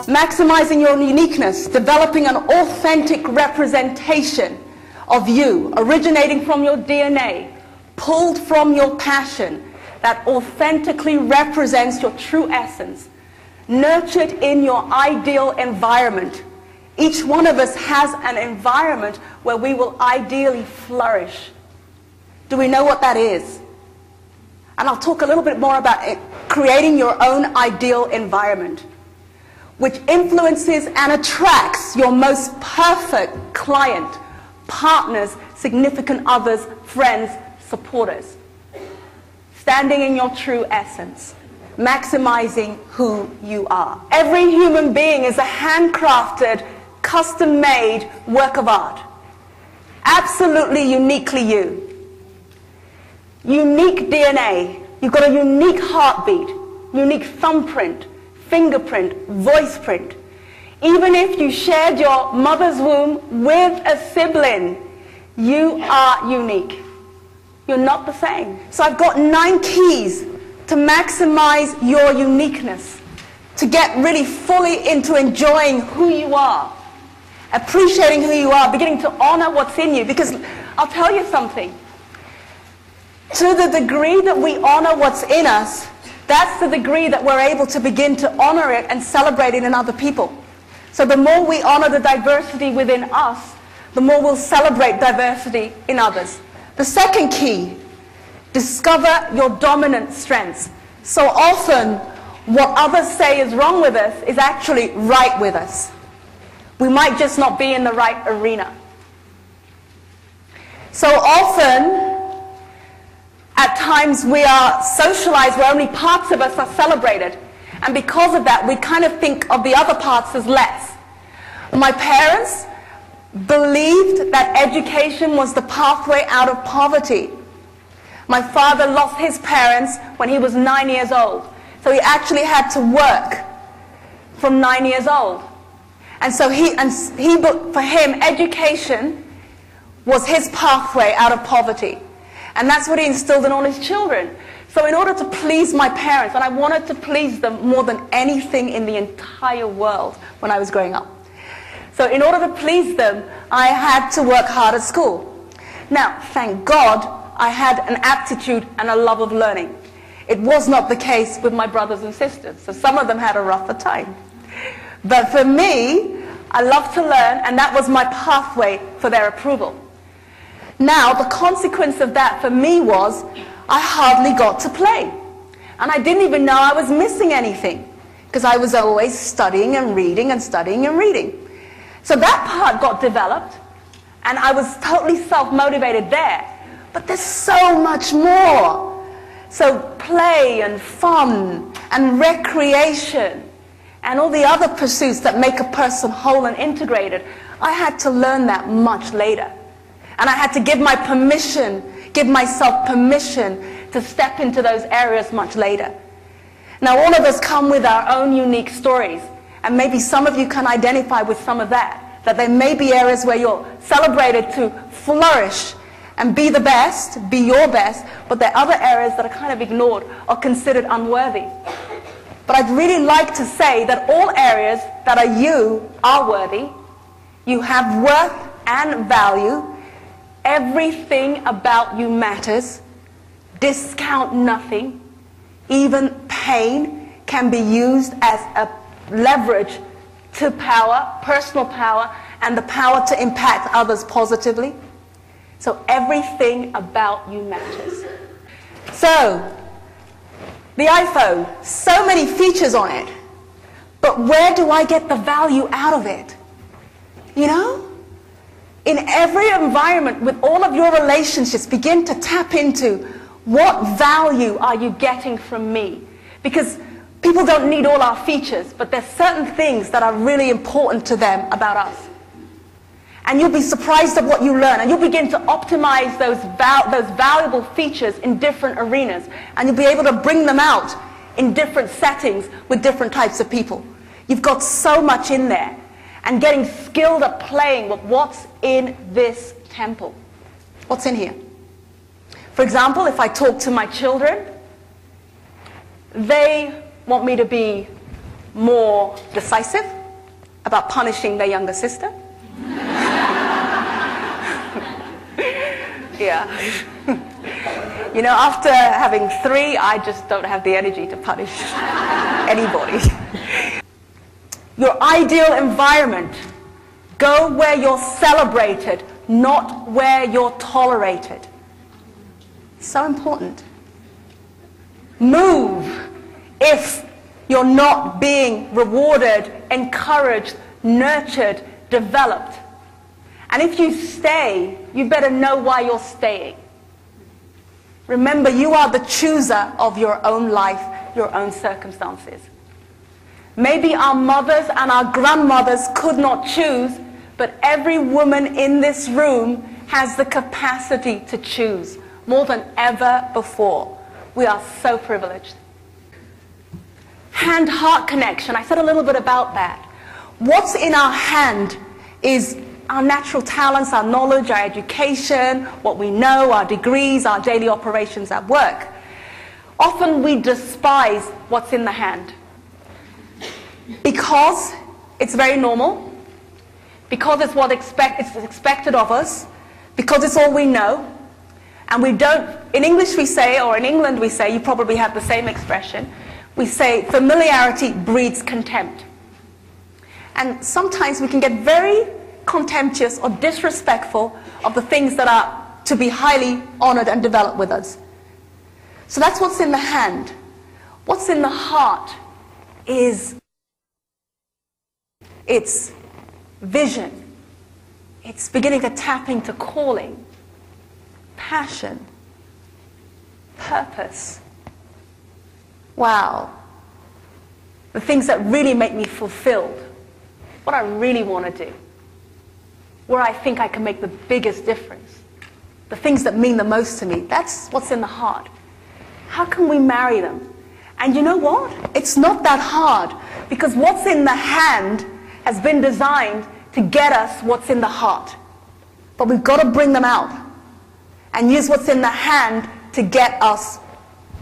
Maximizing your uniqueness, developing an authentic representation of you, originating from your DNA, pulled from your passion, that authentically represents your true essence, nurtured in your ideal environment. Each one of us has an environment where we will ideally flourish. Do we know what that is? And I'll talk a little bit more about it, creating your own ideal environment, which influences and attracts your most perfect client, partners, significant others, friends, supporters. Standing in your true essence, maximizing who you are. Every human being is a handcrafted, custom-made work of art. Absolutely uniquely you. Unique DNA. You've got a unique heartbeat, unique thumbprint, fingerprint, voice print. Even if you shared your mother's womb with a sibling, you are unique. You're not the same. So I've got 9 keys to maximize your uniqueness, to get really fully into enjoying who you are, appreciating who you are, beginning to honor what's in you. Because I'll tell you something. To the degree that we honor what's in us, that's the degree that we're able to begin to honor it and celebrate it in other people. So the more we honor the diversity within us, the more we'll celebrate diversity in others. The second key, discover your dominant strengths. So often, what others say is wrong with us is actually right with us. We might just not be in the right arena. So often, at times we are socialized where only parts of us are celebrated. And because of that, we kind of think of the other parts as less. My parents believed that education was the pathway out of poverty. My father lost his parents when he was 9 years old. So he actually had to work from 9 years old. And so for him, education was his pathway out of poverty. And that's what he instilled in all his children. So in order to please my parents, and I wanted to please them more than anything in the entire world when I was growing up. So in order to please them, I had to work hard at school. Now, thank God, I had an aptitude and a love of learning. It was not the case with my brothers and sisters. So some of them had a rougher time. But for me, I loved to learn, and that was my pathway for their approval. Now, the consequence of that for me was I hardly got to play. And I didn't even know I was missing anything, because I was always studying and reading and studying and reading. So that part got developed, and I was totally self-motivated there. But there's so much more. So play and fun and recreation and all the other pursuits that make a person whole and integrated, I had to learn that much later. And I had to give myself permission to step into those areas much later. Now, all of us come with our own unique stories. And maybe some of you can identify with some of that. That there may be areas where you're celebrated to flourish and be the best, be your best. But there are other areas that are kind of ignored or considered unworthy. But I'd really like to say that all areas that are you are worthy. You have worth and value. Everything about you matters. Discount nothing. Even pain can be used as a leverage to power, personal power, and the power to impact others positively. So everything about you matters. So, the iPhone, so many features on it, but where do I get the value out of it? You know? In every environment, with all of your relationships, begin to tap into what value are you getting from me? Because people don't need all our features, but there's certain things that are really important to them about us. And you'll be surprised at what you learn, and you'll begin to optimize those valuable features in different arenas, and you'll be able to bring them out in different settings with different types of people. You've got so much in there, and getting skilled at playing with what's in this temple. What's in here? For example, if I talk to my children, They want me to be more decisive about punishing their younger sister. Yeah. You know, after having 3, I just don't have the energy to punish anybody. Your ideal environment. Go where you're celebrated, not where you're tolerated. So important. Move if you're not being rewarded, encouraged, nurtured, developed. And if you stay, you better know why you're staying. Remember, you are the chooser of your own life, your own circumstances. Maybe our mothers and our grandmothers could not choose, but every woman in this room has the capacity to choose more than ever before. We are so privileged. Hand-heart connection. I said a little bit about that. What's in our hand is our natural talents, our knowledge, our education, what we know, our degrees, our daily operations at work. Often we despise what's in the hand because it's very normal, because it's what it's expected of us, because it's all we know, and we don't, in English we say, or in England we say, you probably have the same expression, we say familiarity breeds contempt. And sometimes we can get very contemptuous or disrespectful of the things that are to be highly honored and developed with us. So that's what's in the hand. What's in the heart is it's vision. It's beginning to tap into calling, passion, purpose. Wow. The things that really make me fulfilled. What I really want to do. Where I think I can make the biggest difference. The things that mean the most to me. That's what's in the heart. How can we marry them? And you know what? It's not that hard, because what's in the hand has been designed to get us what's in the heart. But we've got to bring them out and use what's in the hand to get us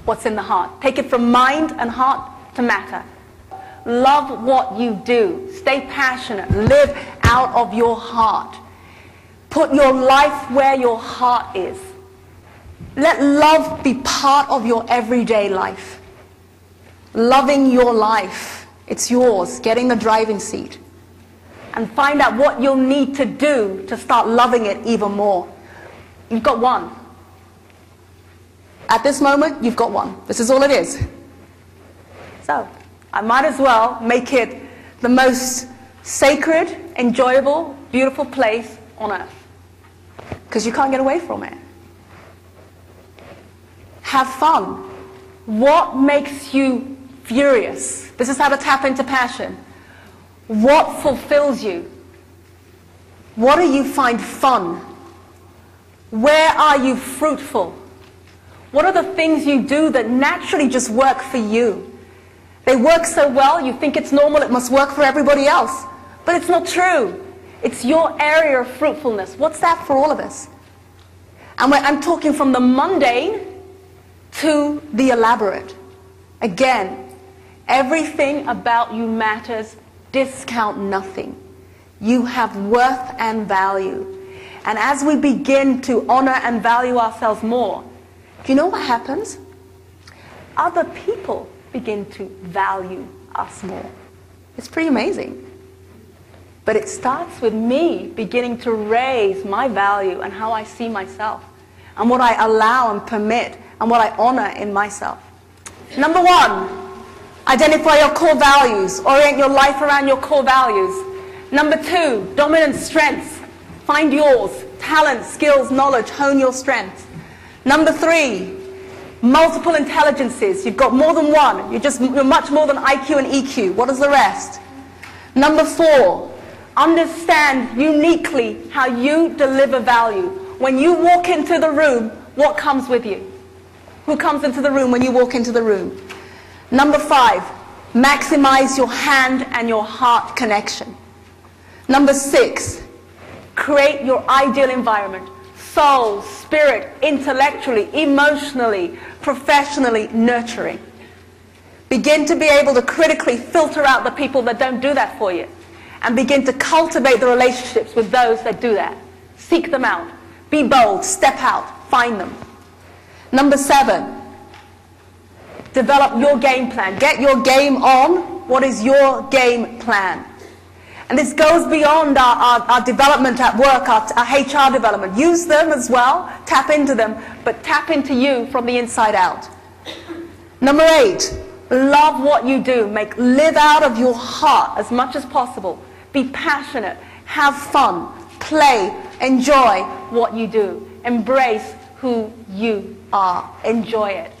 what's in the heart. Take it from mind and heart to matter. Love what you do. Stay passionate. Live out of your heart. Put your life where your heart is. Let love be part of your everyday life. Loving your life. It's yours. Getting the driving seat. And find out what you'll need to do to start loving it even more. You've got one. At this moment, you've got one. This is all it is. So, I might as well make it the most sacred, enjoyable, beautiful place on earth. Because you can't get away from it. Have fun. What makes you furious? This is how to tap into passion. What fulfills you? What do you find fun? Where are you fruitful? What are the things you do that naturally just work for you? They work so well, you think it's normal, it must work for everybody else. But it's not true. It's your area of fruitfulness. What's that for all of us? And I'm talking from the mundane to the elaborate. Again, everything about you matters. Discount nothing. You have worth and value. And as we begin to honor and value ourselves more, do you know what happens? Other people begin to value us more. It's pretty amazing. But it starts with me beginning to raise my value and how I see myself, and what I allow and permit, and what I honor in myself. Number 1. Identify your core values. Orient your life around your core values. Number 2, dominant strengths. Find yours. Talent, skills, knowledge. Hone your strengths. Number 3, multiple intelligences. You've got more than one. You're much more than IQ and EQ. What is the rest? Number 4, understand uniquely how you deliver value. When you walk into the room, what comes with you? Who comes into the room when you walk into the room? Number 5, maximize your hand and your heart connection. Number 6, create your ideal environment. Soul, spirit, intellectually, emotionally, professionally nurturing. Begin to be able to critically filter out the people that don't do that for you. And begin to cultivate the relationships with those that do that. Seek them out. Be bold. Step out. Find them. Number 7, develop your game plan. Get your game on. What is your game plan? And this goes beyond our development at work, our HR development. Use them as well. Tap into them. But tap into you from the inside out. Number 8, love what you do. Live out of your heart as much as possible. Be passionate. Have fun. Play. Enjoy what you do. Embrace who you are. Enjoy it.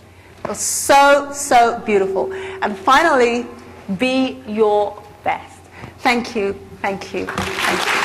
It's so, so beautiful. And finally, be your best. Thank you. Thank you. Thank you.